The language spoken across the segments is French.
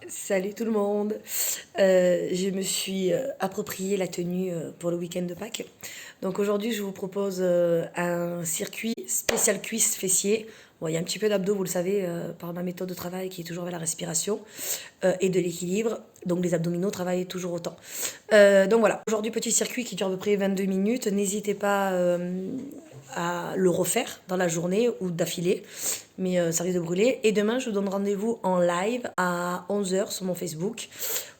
Salut tout le monde. Je me suis approprié la tenue pour le week-end de Pâques. Donc aujourd'hui, je vous propose un circuit spécial cuisse fessier. Bon, il y a un petit peu d'abdos, vous le savez, par ma méthode de travail qui est toujours vers la respiration et de l'équilibre. Donc les abdominaux travaillent toujours autant. Donc voilà, aujourd'hui petit circuit qui dure à peu près 22 minutes. N'hésitez pas à le refaire dans la journée ou d'affilée, mais ça risque de brûler. Et demain, je vous donne rendez-vous en live à 11 h sur mon Facebook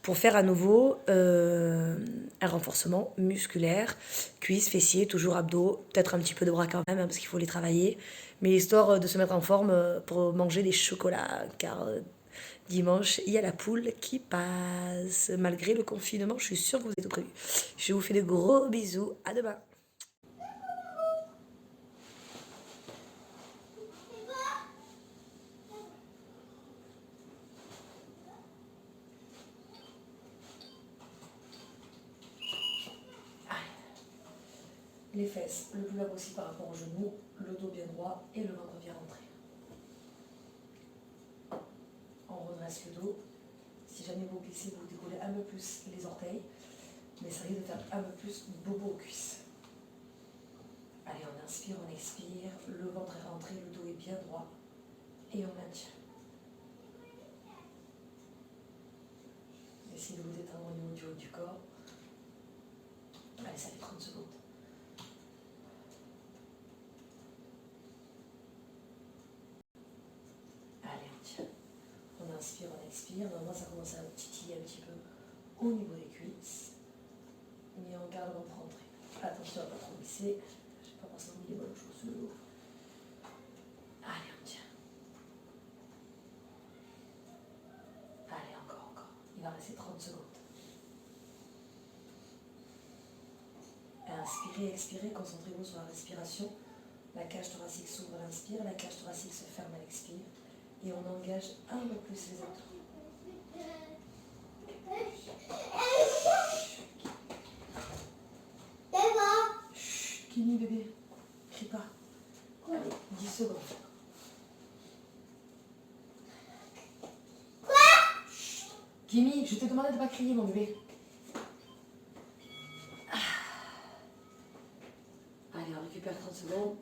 pour faire à nouveau un renforcement musculaire, cuisses, fessiers, toujours abdos, peut-être un petit peu de bras quand même, hein, parce qu'il faut les travailler, mais histoire de se mettre en forme pour manger des chocolats, car dimanche, il y a la poule qui passe. Malgré le confinement, je suis sûre que vous êtes au prévu. Je vous fais de gros bisous, à demain. Les fesses le plus bas possible par rapport aux genoux, le dos bien droit et le ventre bien rentré. On redresse le dos. Si jamais vous glissez, vous décollez un peu plus les orteils, mais ça risque de faire un peu plus bobo aux cuisses. Allez, on inspire, on expire, le ventre est rentré, le dos est bien droit et on maintient. Essayez de vous détendre au niveau du haut du corps. Allez, ça fait 30 secondes. Allez, on tient. On inspire, on expire. Normalement, ça commence à titiller un petit peu au niveau des cuisses. Mais on garde le ventre rentré. Attention à ne pas trop glisser. Je n'ai pas forcément mis les bonnes choses sous le dos. Allez, on tient. Allez, encore. Il va rester 30 secondes. Inspirez, expirez, concentrez-vous sur la respiration. La cage thoracique s'ouvre à l'inspire, la cage thoracique se ferme à l'expire. Et on engage un peu plus les abdos. Chut, Kimi bébé, crie pas. Allez, 10 secondes. Chut. Kimi, je t'ai demandé de ne pas crier mon bébé. Allez, on récupère 30 secondes.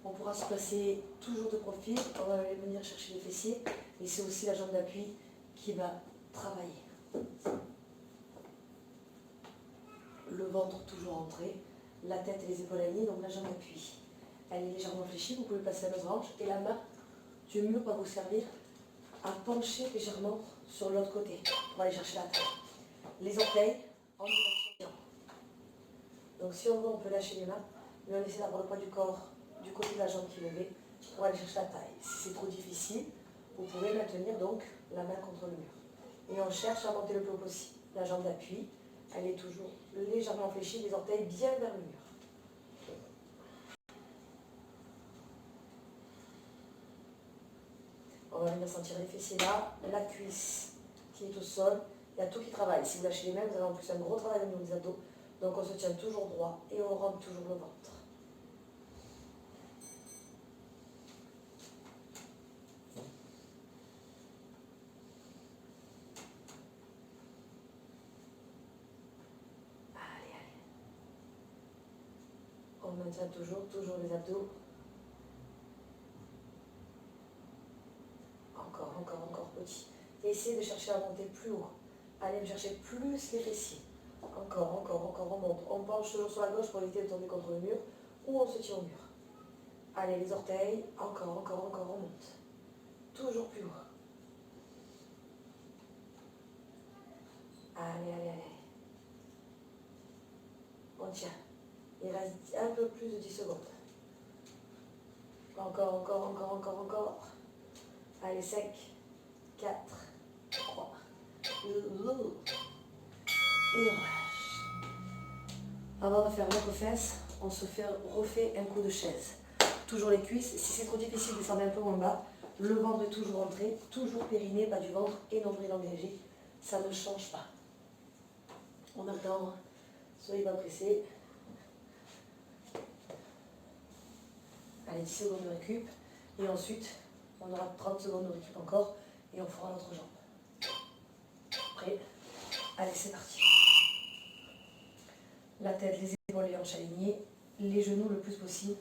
On pourra se placer toujours de profil. On va aller venir chercher les fessiers. Et c'est aussi la jambe d'appui qui va travailler. Le ventre toujours rentré. La tête et les épaules alignées, donc la jambe d'appui. Elle est légèrement fléchie. Vous pouvez placer la main sur la hanche et la main du mur va vous servir à pencher légèrement sur l'autre côté pour aller chercher la taille. Les orteils en direction. Donc si on veut, on peut lâcher les mains, mais on essaie d'avoir le poids du corps du côté de la jambe qui est levée pour aller chercher la taille. Si c'est trop difficile, vous pouvez maintenir donc la main contre le mur. Et on cherche à monter le plus haut possible. La jambe d'appui, elle est toujours légèrement fléchie, les orteils bien vers le mur. On va venir sentir les fessiers là, la cuisse qui est au sol. Il y a tout qui travaille. Si vous lâchez les mains, vous avez en plus un gros travail au niveau des abdos. Donc on se tient toujours droit et on rentre toujours le ventre. Allez. On maintient toujours les abdos. Encore petit. Essayez de chercher à monter plus haut. Allez me chercher plus les fessiers. Encore, on monte. On penche toujours sur la gauche pour éviter de tomber contre le mur ou on se tient au mur. Allez, les orteils, encore, on monte. Toujours plus haut. Allez. On tient. Il reste un peu plus de 10 secondes. Encore. Allez, 5, 4, 3, 2, et on relâche. Avant de faire notre fesse, on se refait un coup de chaise. Toujours les cuisses. Si c'est trop difficile, descendez un peu en bas. Le ventre est toujours rentré, toujours périnée, bas du ventre et nombril engagé. Ça ne change pas. On attend. Soyez pas pressés. Allez, 10 secondes de récup. Et ensuite, on aura 30 secondes de récup encore. Et on fera l'autre jambe. Prêt? Allez, c'est parti. La tête, les épaules, les hanches alignées, les genoux le plus possible,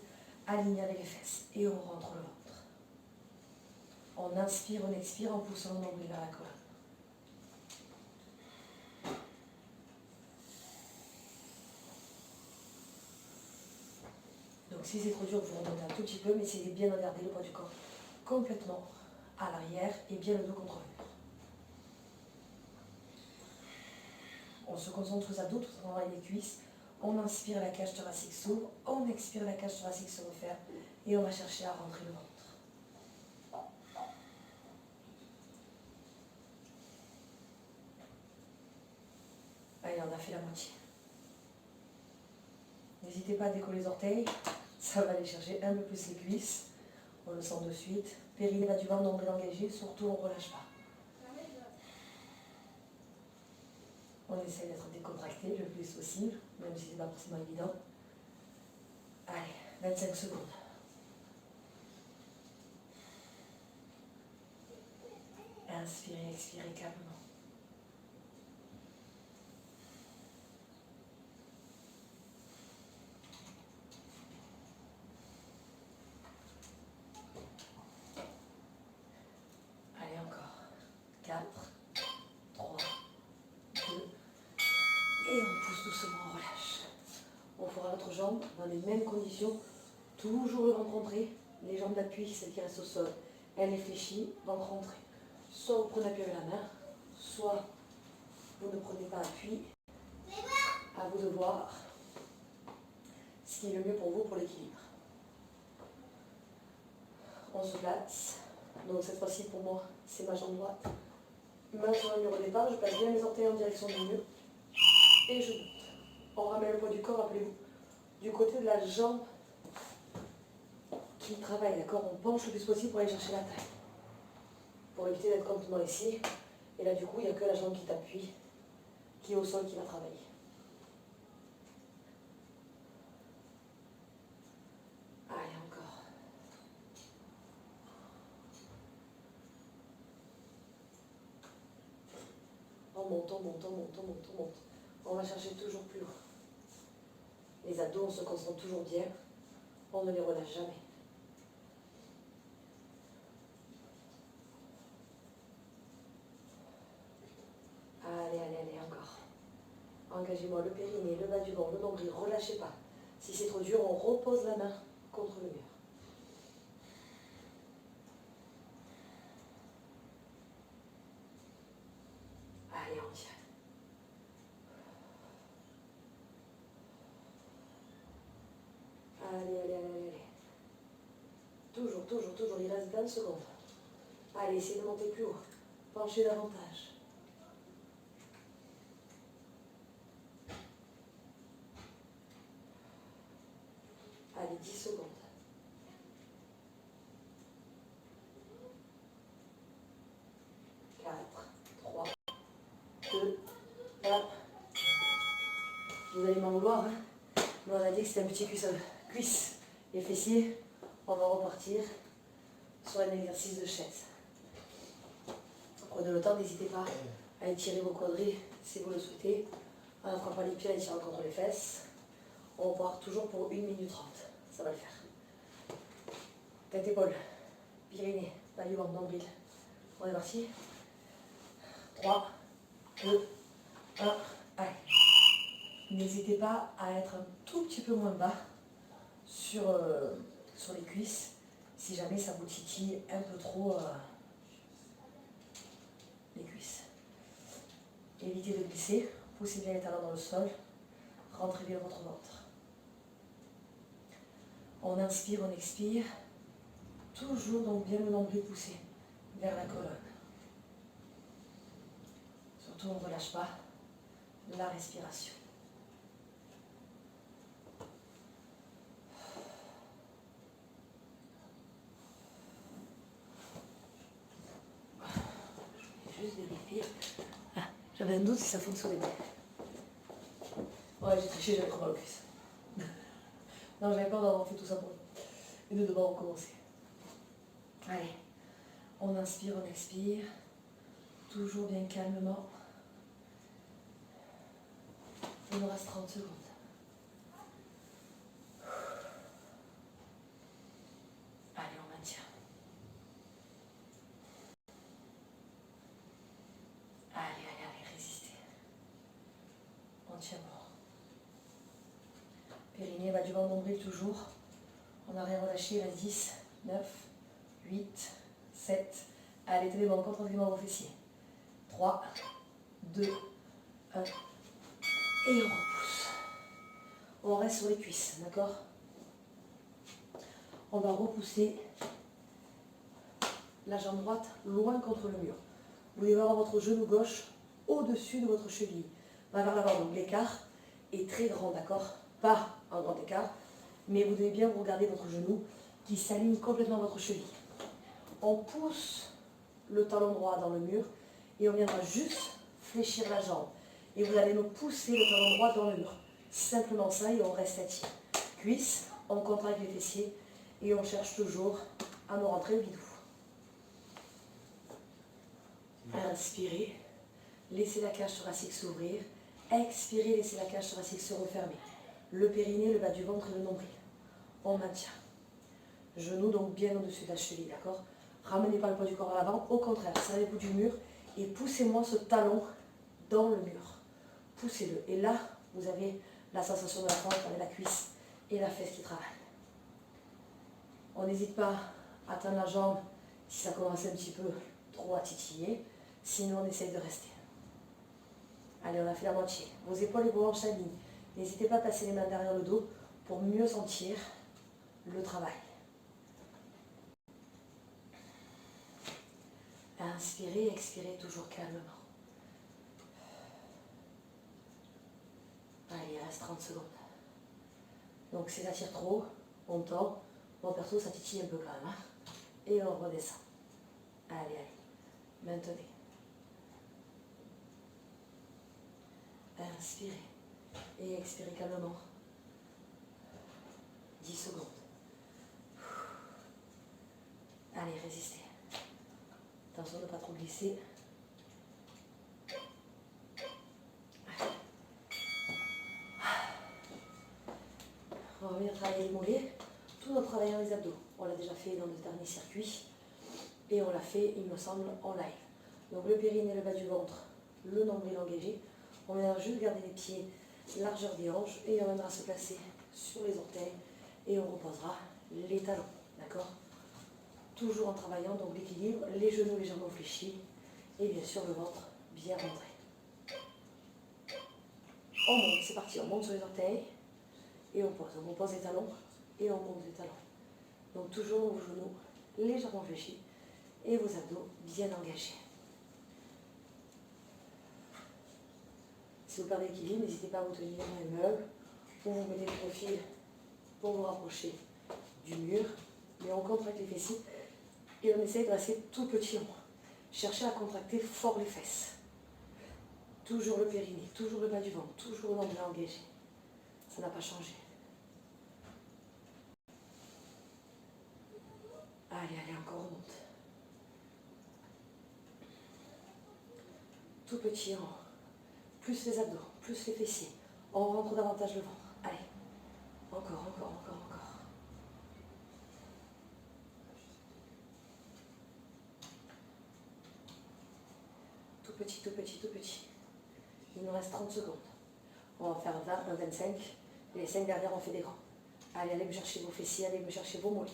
alignés avec les fesses. Et on rentre le ventre. On inspire, on expire en poussant le nombril vers la colonne. Donc si c'est trop dur, vous redonnez un tout petit peu, mais essayez bien de garder le poids du corps complètement à l'arrière et bien le dos contre le mur. On se concentre sur les abdos tout en travaillant les cuisses. On inspire, la cage thoracique s'ouvre. On expire, la cage thoracique se referme. Et on va chercher à rentrer le ventre. Allez, on a fait la moitié. N'hésitez pas à décoller les orteils. Ça va aller chercher un peu plus les cuisses. On le sent de suite. Périnée va du ventre, nombril engagé. Surtout, on ne relâche pas. On essaie d'être décontracté le plus possible, même si ce n'est pas forcément évident. Allez, 25 secondes. Inspirez, expirez calmement. Allez, encore. 4, 3, 2, et on pousse doucement, on relâche. On fera l'autre jambe dans les mêmes conditions, toujours le ventre rentré, les jambes d'appui, celle qui reste au sol, elle est fléchie, ventre rentré. Soit vous prenez appui avec la main, soit vous ne prenez pas appui. À vous de voir ce qui est le mieux pour vous, pour l'équilibre. On se place. Donc cette fois-ci pour moi, c'est ma jambe droite. Main sur le mur au départ, je place bien mes orteils en direction du mur. Et je monte. On ramène le poids du corps, rappelez-vous, du côté de la jambe qui travaille, d'accord? On penche le plus possible pour aller chercher la taille. Pour éviter d'être complètement ici. Et là du coup, il n'y a que la jambe qui t'appuie, qui est au sol, qui va travailler. Allez, encore. On monte, on monte, on monte, on monte, on monte. On va chercher toujours plus haut. Les abdos, on se concentre toujours bien. On ne les relâche jamais. Allez, allez, allez, encore. Engagez-moi le périnée, le bas du ventre, le nombril, relâchez pas. Si c'est trop dur, on repose la main contre le mur. Allez, on tient. Allez, allez, allez, allez. Toujours, toujours, toujours, il reste 20 secondes. Allez, essayez de monter plus haut. Penchez davantage. Allez, 10 secondes. 4, 3, 2, 1. Vous allez m'en vouloir, hein? Nous, on a dit que c'était un petit cuisse et fessier. On va repartir sur un exercice de chaise. Prenez le temps, n'hésitez pas à étirer vos quadris si vous le souhaitez. On ne fera pas les pieds en étirant contre les fesses. On part toujours pour 1 minute 30. Ça va le faire. Tête, épaule, pyrénées, bas du ventre, nombril. On est parti. 3, 2, 1. Allez. N'hésitez pas à être un tout petit peu moins bas sur les cuisses si jamais ça vous titille un peu trop les cuisses. Évitez de glisser, poussez bien les talons dans le sol, rentrez bien votre ventre. On inspire, on expire, toujours donc bien le nombril poussé vers la colonne. Surtout on ne relâche pas la respiration. Juste vérifier. Ah, j'avais un doute si ça fonctionnait bien. Ouais, j'ai triché, j'avais trop mal aux cuisses. Non, j'avais peur d'avoir fait tout ça pour et de devoir recommencer. Allez, on inspire, on expire. Toujours bien calmement. Il nous reste 30 secondes. Allez, on maintient. Allez, résistez. On tient bon. Périnée, bas du ventre, nombril toujours. On n'a rien relâché, là 10, 9, 8, 7. Allez, tenez bon, contre-entraînement vos fessiers. 3, 2, 1. Et on repousse. On reste sur les cuisses, d'accord? On va repousser la jambe droite loin contre le mur. Vous devez avoir votre genou gauche au-dessus de votre cheville. Va vers l'avant, donc l'écart est très grand, d'accord? Pas un grand écart, mais vous devez bien vous regarder votre genou qui s'aligne complètement à votre cheville. On pousse le talon droit dans le mur et on viendra juste fléchir la jambe. Et vous allez me pousser le talon droit dans le mur. Simplement ça et on reste assis. Cuisse, on contracte les fessiers et on cherche toujours à me rentrer le bidou. Inspirez, laissez la cage thoracique s'ouvrir. Expirez, laissez la cage thoracique se refermer. Le périnée, le bas du ventre et le nombril. On maintient. Genoux donc bien au-dessus de la cheville, d'accord? Ramenez pas le poids du corps à l'avant, au contraire, serrez-vous du mur et poussez-moi ce talon dans le mur. Poussez-le. Et là, vous avez la sensation de la fente avec la cuisse et la fesse qui travaille. On n'hésite pas à tendre la jambe si ça commence un petit peu trop à titiller. Sinon, on essaye de rester. Allez, on a fait la moitié. Vos épaules et vos hanches s'alignent. N'hésitez pas à passer les mains derrière le dos pour mieux sentir le travail. Inspirez, expirez toujours calmement. Allez, il reste 30 secondes. Donc si ça tire trop, on tend. Bon, perso, ça titille un peu quand même. Hein. Et on redescend. Allez. Maintenez. Inspirez. Et expirez calmement. 10 secondes. Allez, résistez. Attention de ne pas trop glisser. On va revenir travailler les mollets. Tout notre travail dans les abdos. On l'a déjà fait dans le dernier circuit. Et on l'a fait, il me semble, en live. Donc le périnée, le bas du ventre, le nombril engagé. On viendra juste garder les pieds largeur des hanches et on viendra se placer sur les orteils et on reposera les talons. D'accord? Toujours en travaillant donc l'équilibre, les genoux légèrement fléchis et bien sûr le ventre bien rentré. On monte, c'est parti, on monte sur les orteils et on pose. On pose les talons et on monte les talons. Donc toujours vos genoux légèrement fléchis et vos abdos bien engagés. Si vous perdez l'équilibre, n'hésitez pas à vous tenir dans les meubles ou vous mettez le profil pour vous rapprocher du mur. Mais on contracte les fessiers et on essaye de rester tout petit rond. Cherchez à contracter fort les fesses. Toujours le périnée, toujours le bas du ventre, toujours le nombril engagé. Ça n'a pas changé. Allez, encore on monte. Tout petit rond. Plus les abdos, plus les fessiers. On rentre davantage le ventre. Allez. Encore. Tout petit. Il nous reste 30 secondes. On va faire 20, 25. Et les 5 dernières, on fait des grands. Allez me chercher vos fessiers, allez me chercher vos mollets.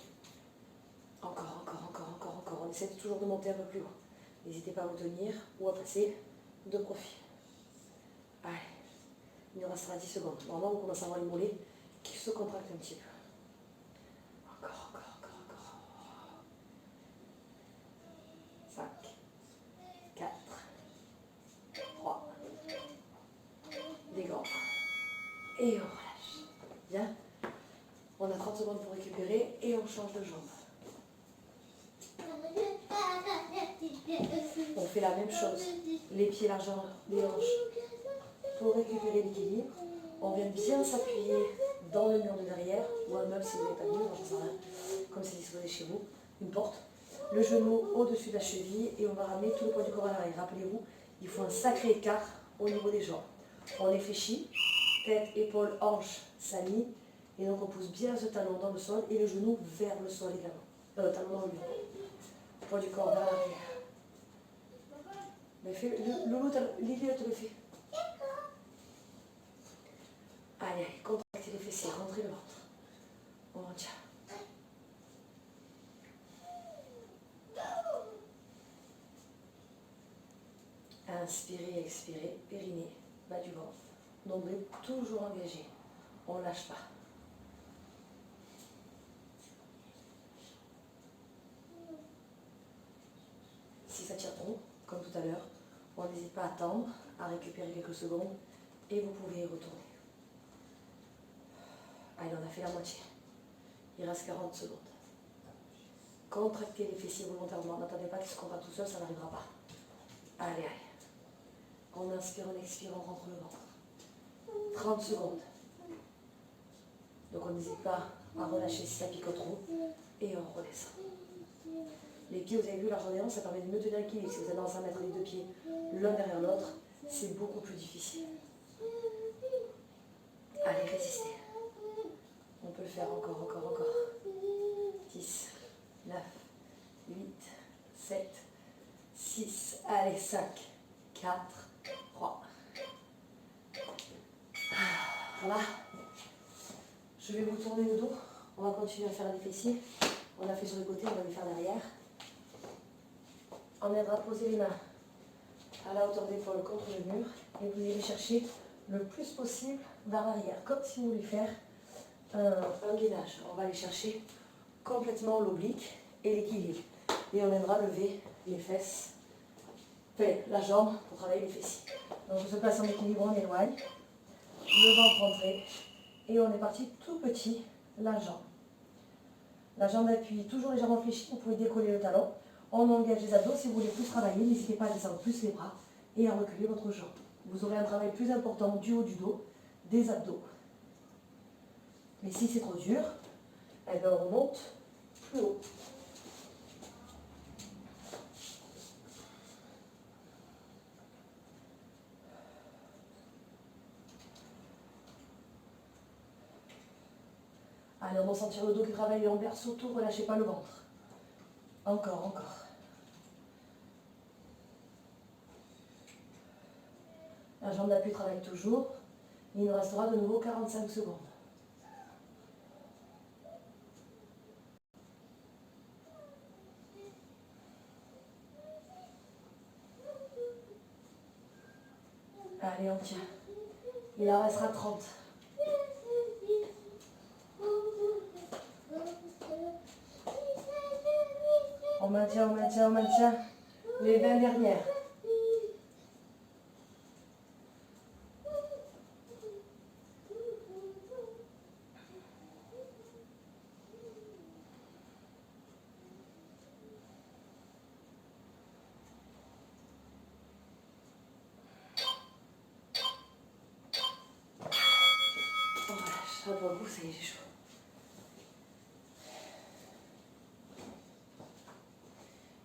Encore. On essaie toujours de monter un peu plus haut. N'hésitez pas à vous tenir ou à passer de profil. Allez. Il nous restera 10 secondes. Normalement, on commence à avoir les mollets qui se contractent un petit peu. Encore. 5, 4, 3, des grands. Et on relâche. Bien. On a 30 secondes pour récupérer et on change de jambe. On fait la même chose. Les pieds largeur des hanches pour récupérer l'équilibre. On vient bien s'appuyer dans le mur de derrière ou un meuble si vous n'avez pas de mur, j'en sais rien, comme c'est disposé chez vous, une porte. Le genou au-dessus de la cheville et on va ramener tout le poids du corps à l'arrière. Rappelez-vous, il faut un sacré écart au niveau des jambes. On est fléchi, tête, épaules, hanches s'alignent. Et donc on pousse bien ce talon dans le sol et le genou vers le sol également. Talon dans le mur. Poids du corps vers l'arrière. Mais fais, Lily, elle te le fait. Allez, contractez les fessiers, rentrez le ventre. On retient. Inspirez, expirez, périnée, bas du ventre. Nombril toujours engagé. On ne lâche pas. Si ça tire trop, comme tout à l'heure, on n'hésite pas à attendre, à récupérer quelques secondes et vous pouvez y retourner. Allez, on a fait la moitié. Il reste 40 secondes. Contractez les fessiers volontairement. N'attendez pas qu'ils se combattent tout seul, ça n'arrivera pas. Allez, allez. On inspire, on expire, on rentre le ventre. 30 secondes. Donc on n'hésite pas à relâcher si ça picote trop. Et on redescend. Les pieds, vous avez vu, la randonnée, ça permet de mieux tenir l'équilibre. Si vous avez tendance à mettre les deux pieds l'un derrière l'autre, c'est beaucoup plus difficile. Allez, résistez. On peut le faire encore, encore, encore. 10, 9, 8, 7, 6, allez, 5, 4, 3. Voilà. Je vais vous tourner le dos. On va continuer à faire les fessiers. On a fait sur le côté, on va les faire derrière. On aidera à poser les mains à la hauteur d'épaule contre le mur et vous allez chercher le plus possible vers l'arrière, comme si vous voulez faire un gainage. On va aller chercher complètement l'oblique et l'équilibre. Et on aidera à lever les fesses, enfin, la jambe pour travailler les fessiers. Donc on se place en équilibre, on éloigne, le ventre rentré et on est parti tout petit, la jambe. La jambe appuie toujours légèrement fléchie, vous pouvez décoller le talon. On engage les abdos, si vous voulez plus travailler, n'hésitez pas à descendre plus les bras et à reculer votre jambe. Vous aurez un travail plus important du haut du dos, des abdos. Mais si c'est trop dur, eh bien on remonte plus haut. Allez, on va sentir le dos qui travaille en berceau, surtout relâchez pas le ventre. Encore, encore. La jambe d'appui travaille toujours. Il nous restera de nouveau 45 secondes. Allez, on tient. Il en restera 30. On maintient, on maintient, on maintient. Les 20 dernières. On relâche. Ça pour le coup, ça y est, j'ai chaud.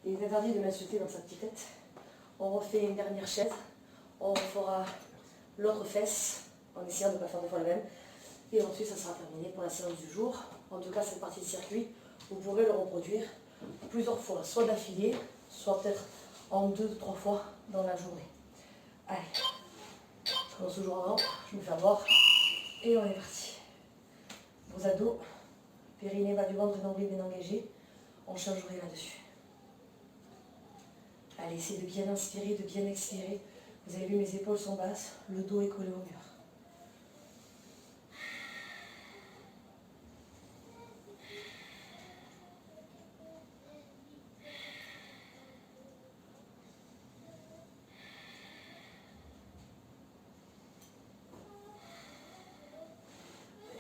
Il est interdit de m'insulter dans sa petite tête. On refait une dernière chaise. On fera l'autre fesse en essayant de ne pas faire deux fois la même. Et ensuite, ça sera terminé pour la séance du jour. En tout cas, cette partie de circuit, vous pourrez le reproduire plusieurs fois, soit d'affilée, soit peut-être en 2-3 fois dans la journée. Allez, je commence toujours avant, je me fais avoir et on est parti. Vos abdos, périnée, bas du ventre, nombril bien engagé. On changerait là-dessus. Allez, essayez de bien inspirer, de bien expirer. Vous avez vu, mes épaules sont basses, le dos est collé au mur.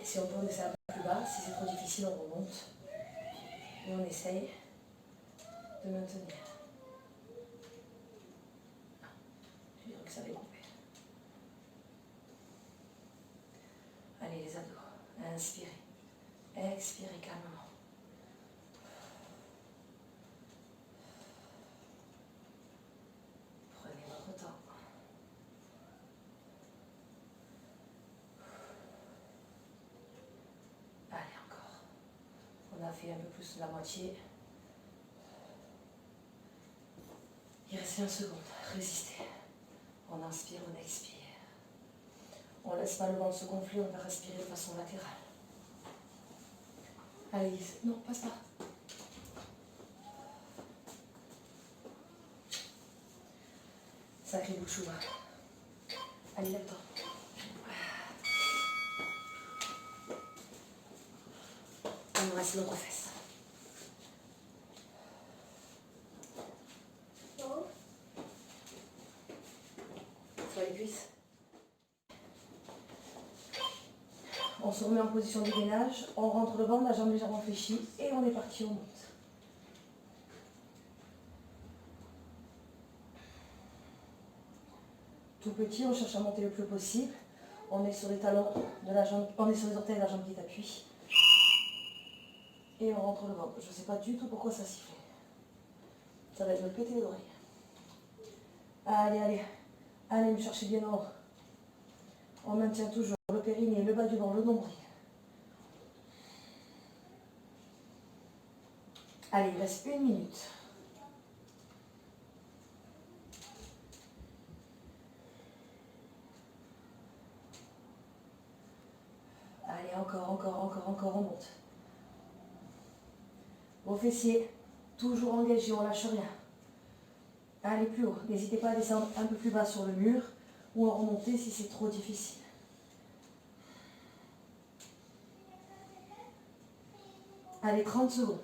Et si on peut, on essaie un peu plus bas. Si c'est trop difficile, on remonte. Et on essaye de maintenir. Je dirais que ça va couper. Allez, les abdos. Inspirez. Expirez calmement. Prenez votre temps. fait un peu plus de la moitié. Il reste 20 secondes. Résistez. On inspire, on expire. On laisse pas le ventre se gonfler, on va respirer de façon latérale. Allez, non, passe pas. Sacré bout de chou. Allez, lève-toi. On reste l'autre fesse. Sur les cuisses. On se remet en position de gainage, on rentre le ventre, la jambe légèrement fléchie et on est parti, on monte. Tout petit, on cherche à monter le plus possible. On est sur les talons de la jambe, on est sur les orteils de la jambe qui t'appuie. Et on rentre le ventre. Je ne sais pas du tout pourquoi ça siffle. Ça va être me péter les oreilles. Allez, allez. Allez, me chercher bien en haut. On maintient toujours le périnée, le bas du ventre, le nombril. Allez, il reste 1 minute. Allez, encore, on monte. Vos fessiers, toujours engagés, on lâche rien. Allez plus haut, n'hésitez pas à descendre un peu plus bas sur le mur ou à remonter si c'est trop difficile. Allez, 30 secondes.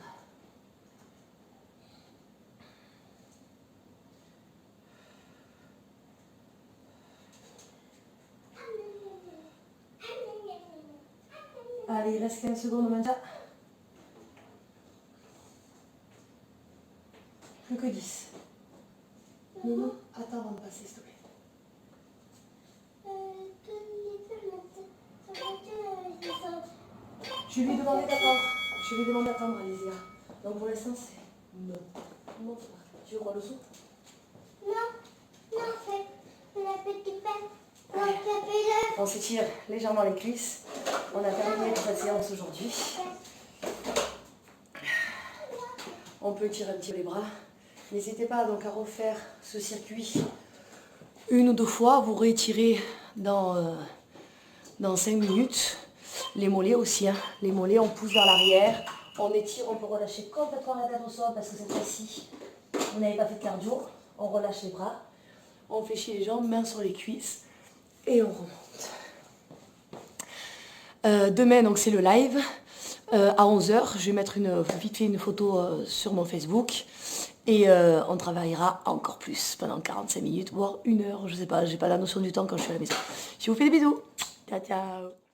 Allez, il reste 15 secondes maintenant. Plus que 10. Non, attends avant de passer, s'il te plaît. Je lui ai demandé d'attendre, Alésia. Donc pour l'instant, c'est non. Non, tu veux qu'on le soupe? Non, c'est la petite peine. Allez. On s'étire légèrement les cuisses. On a terminé cette séance aujourd'hui. On peut tirer un petit peu les bras. N'hésitez pas donc à refaire ce circuit 1 ou 2 fois. Vous rétirez dans 5 minutes. Les mollets aussi. Hein. Les mollets, on pousse vers l'arrière. On étire, on peut relâcher complètement la tête au sol parce que cette fois-ci, vous n'avez pas fait de cardio. On relâche les bras. On fléchit les jambes, mains sur les cuisses. Et on remonte. Demain, donc c'est le live. À 11 h, je vais mettre vite fait une photo sur mon Facebook. Et on travaillera encore plus pendant 45 minutes, voire 1 heure. Je sais pas, j'ai pas la notion du temps quand je suis à la maison. Je vous fais des bisous. Ciao, ciao.